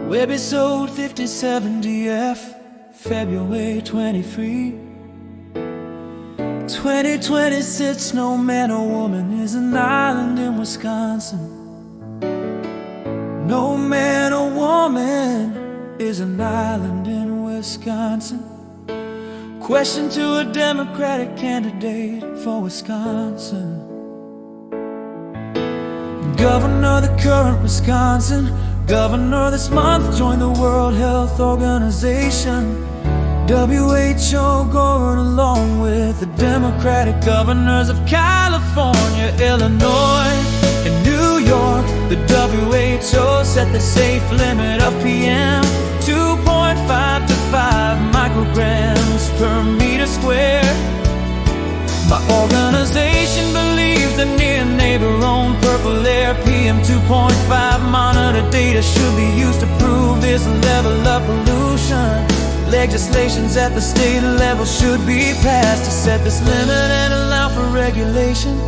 Webisode 57DF, February 23. 2026, no man or woman is an island in Wisconsin. No man or woman is an island in Wisconsin. Question to a Democratic candidate for Wisconsin. Governor, the current Wisconsin governor this month joined the World Health Organization. WHO GOARN along with the Democratic governors of California, Illinois, and New York. The WHO set the safe limit of PM 2.5 to 5 micrograms per meter square. My organization believes the near-neighbor-owned PurpleAir PM 2.5 monitor data should be used to prove this level of pollution. Legislations at the state level should be passed to set this limit and allow for regulation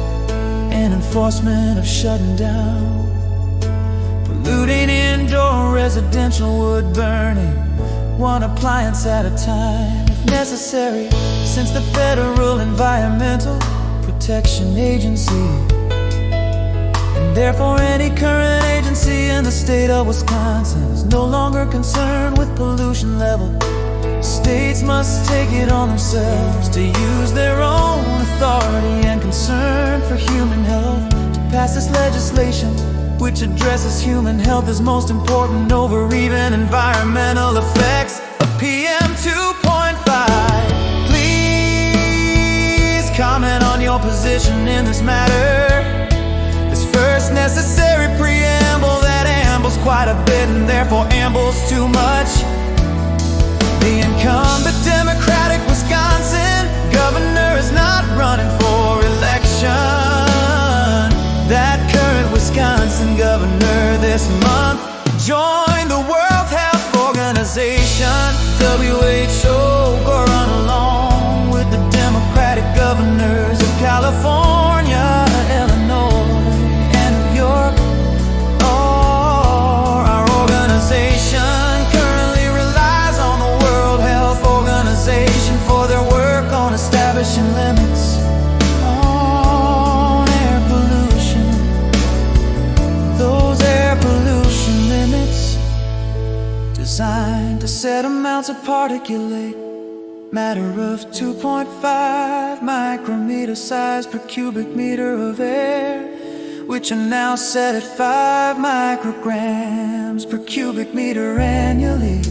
and enforcement of shutting down polluting indoor residential wood burning, one appliance at a time if necessary, since the Federal Environmental Protection Agency, and therefore any current agency in the state of Wisconsin, is no longer concerned with pollution level. States must take it on themselves to use their own authority and concern for human health to pass this legislation, which addresses human health as most important over even environmental effects of PM 2.5. Please comment on your position in this matter. This first necessary preamble that ambles quite a bit and therefore ambles too much. The incumbent Democratic Wisconsin governor is not running for election. That current Wisconsin governor this month joined the World Health Organization, WHO, GOARN along with the Democratic governors of California, Illinois, and New York. Oh, our organization currently relies on the World Health Organization for their work on establishing limits on air pollution. Those air pollution limits designed to set amounts of particulate matter of 2.5 micrometer size per cubic meter of air, which are now set at 5 micrograms per cubic meter annually.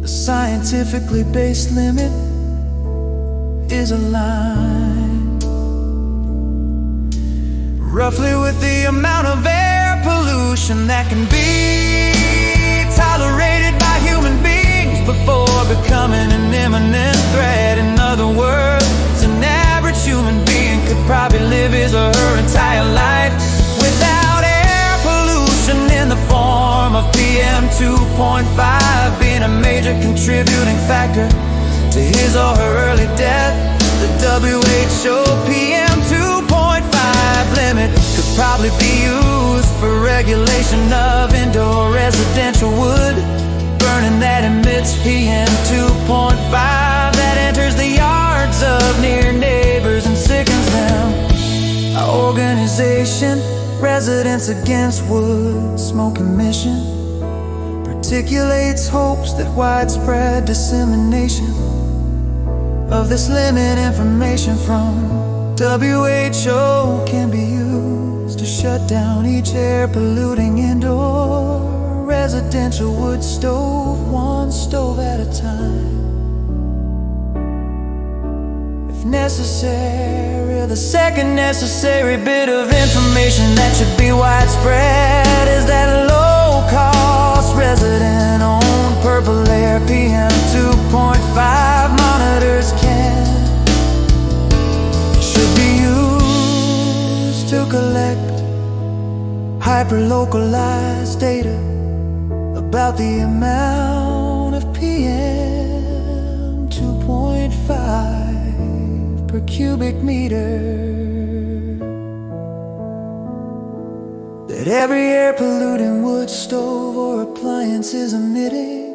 The scientifically based limit is aligned roughly with the amount of air pollution that can be tolerated by human beings before becoming an imminent threat. In other words, an average human being could probably live his or her entire life without air pollution in the form of PM 2.5 being a major contributing factor to his or her early death. The WHO PM 2.5 limit could probably be used for regulation of indoor residential wood burning that emits PM 2.5 that enters the yards of near neighbors and sickens them. Our organization, Residents Against Wood Smoke Emission, articulates hopes that widespread dissemination of this limit information from WHO can be used to shut down each air polluting indoor residential wood stove, one stove at a time. If necessary, the second necessary bit of information that should be widespread is that low-cost resident-owned PurpleAir PM 2.5 monitors should be used to collect hyperlocalized data out the amount of PM 2.5 per cubic meter that every air polluting wood stove or appliance is emitting.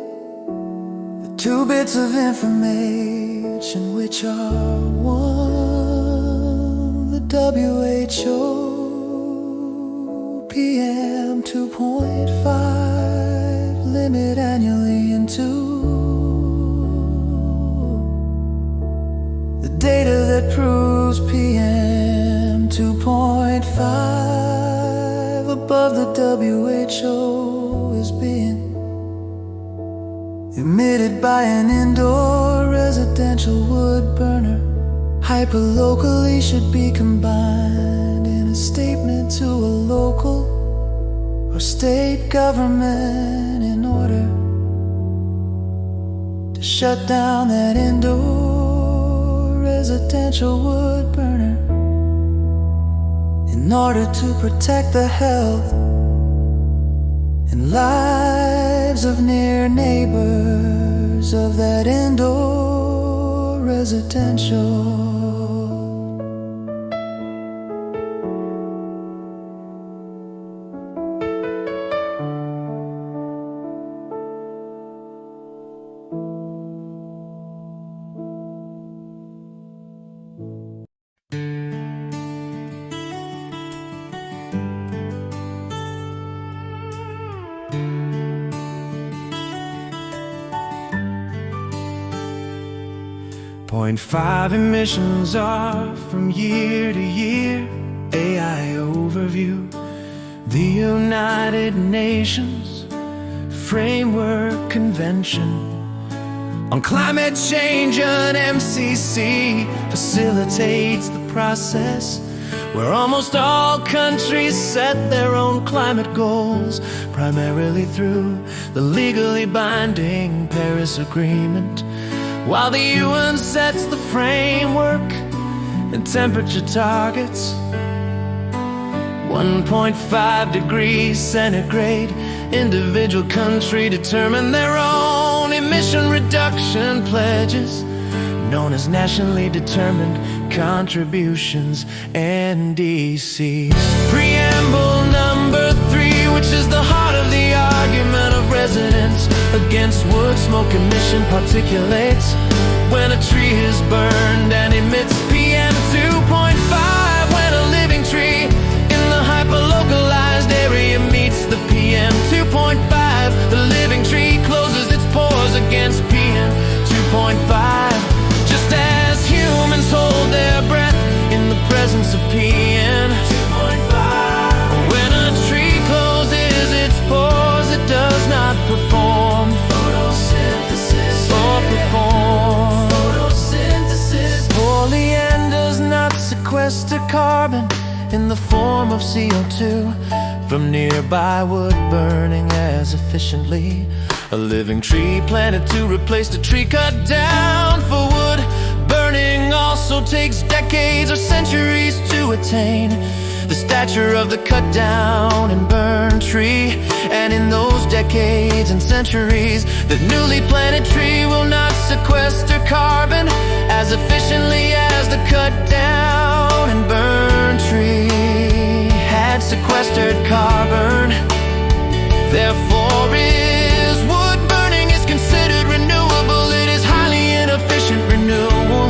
The 2 bits of information which are one, the WHO PM 2.5 limit annually, and 2, the data that proves PM 2.5 above the WHO is being emitted by an indoor residential wood burner. Hyperlocally should be combined in a statement to a local or state government in order to shut down that indoor residential wood burner, in order to protect the health and lives of near neighbors of that indoor residential. Point 5 emissions are from year to year. AI overview. The United Nations Framework Convention on Climate Change, an MCC, facilitates the process where almost all countries set their own climate goals, primarily through the legally binding Paris Agreement, while the UN sets the framework and temperature targets. 1.5 degrees centigrade, individual country determine their own emission reduction pledges, known as nationally determined contributions, NDCs. Preamble number 3, which is the heart of the argument of residents against wood smoke emission particulates. When a tree is burned and emits PM 2.5, when a living tree in the hyperlocalized area meets the PM 2.5, the living tree closes its pores against PM 2.5. Just as humans hold their breath in the presence of PM 2.5, when a tree closes its pores, it does not perform photosynthesis or perform photosynthesis. Olein does not sequester carbon in the form of CO2 from nearby wood burning as efficiently. A living tree planted to replace the tree cut down for wood burning also takes decades or centuries to attain the stature of the cut down and burned tree. And in those decades and centuries, the newly planted tree will not sequester carbon as efficiently as the cut down and burned tree had sequestered carbon. Therefore is wood burning is considered renewable. It is highly inefficient renewal.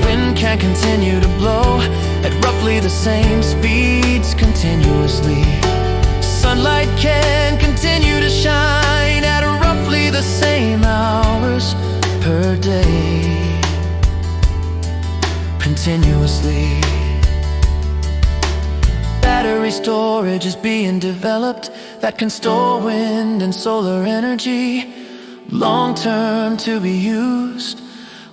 Wind can continue to blow at roughly the same speeds continuously. Sunlight can continue to shine at roughly the same hours per day, continuously. Battery storage is being developed that can store wind and solar energy long-term to be used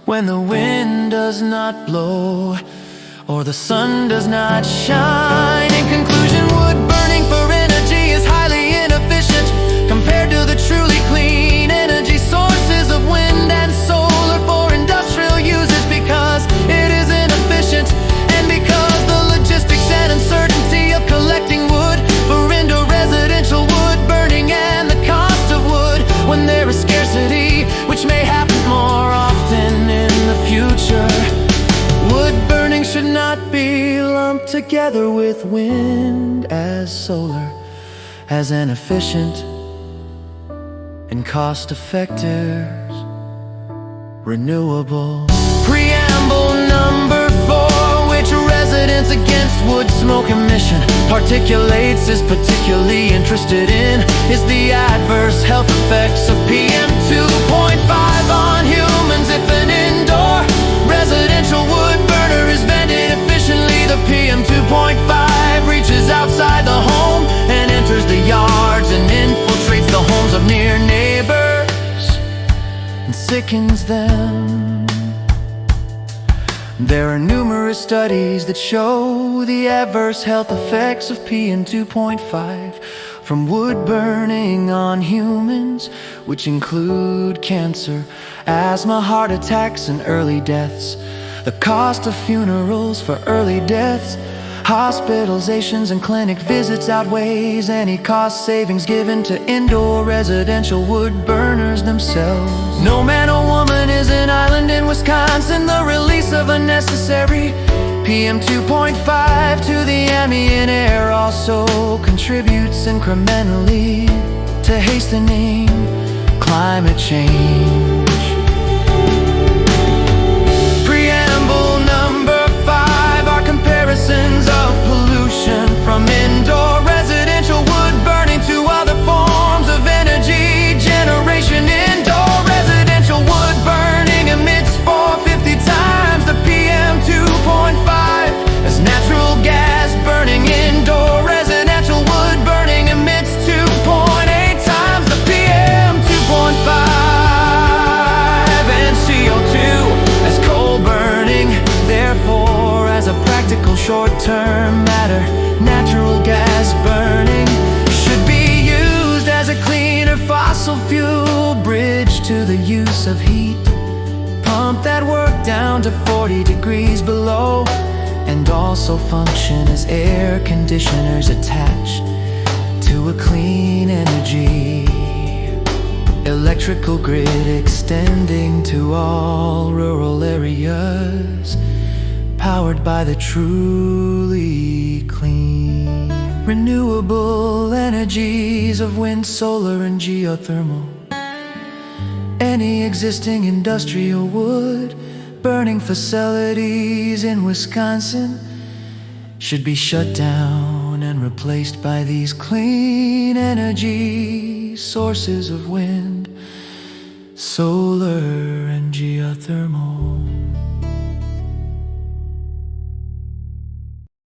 when the wind does not blow or the sun does not shine. In conclusion, wood burning for energy is highly inefficient compared to the truly clean energy sources of wind and solar for industrial uses, because it is inefficient and because the logistics and uncertainty of collecting wood for indoor residential wood burning and the cost together with wind as solar, as an efficient and cost-effective renewable. Preamble number 4, which residents against wood smoke emission particulates is particularly interested in, is the adverse health effects of PM2.5 on humans. If an indoor residential wood burner is vented efficiently, the PM2.5 reaches outside the home and enters the yards and infiltrates the homes of near neighbors and sickens them. There are numerous studies that show the adverse health effects of PM2.5 from wood burning on humans, which include cancer, asthma, heart attacks, and early deaths. The cost of funerals for early deaths, hospitalizations, and clinic visits outweighs any cost savings given to indoor residential wood burners themselves. No man or woman is an island in Wisconsin. The release of unnecessary PM2.5 to the ambient air also contributes incrementally to hastening climate change. Preamble number 5 are comparisons of pollution from indoor residential wood burning to other forms of energy generation. Indoor residential wood burning emits 450 times the PM2.5 as natural gas burning. Indoor residential wood burning emits 2.8 times the PM2.5 and CO2 as coal burning. Therefore, as a practical short-term matter, natural gas burning should be used as a cleaner fossil fuel bridge to the use of heat pump that work down to 40 degrees below, and also function as air conditioners attached to a clean energy electrical grid extending to all rural areas, powered by the truly clean renewable energies of wind, solar, and geothermal. Any existing industrial wood burning facilities in Wisconsin should be shut down and replaced by these clean energy sources of wind, solar, and geothermal.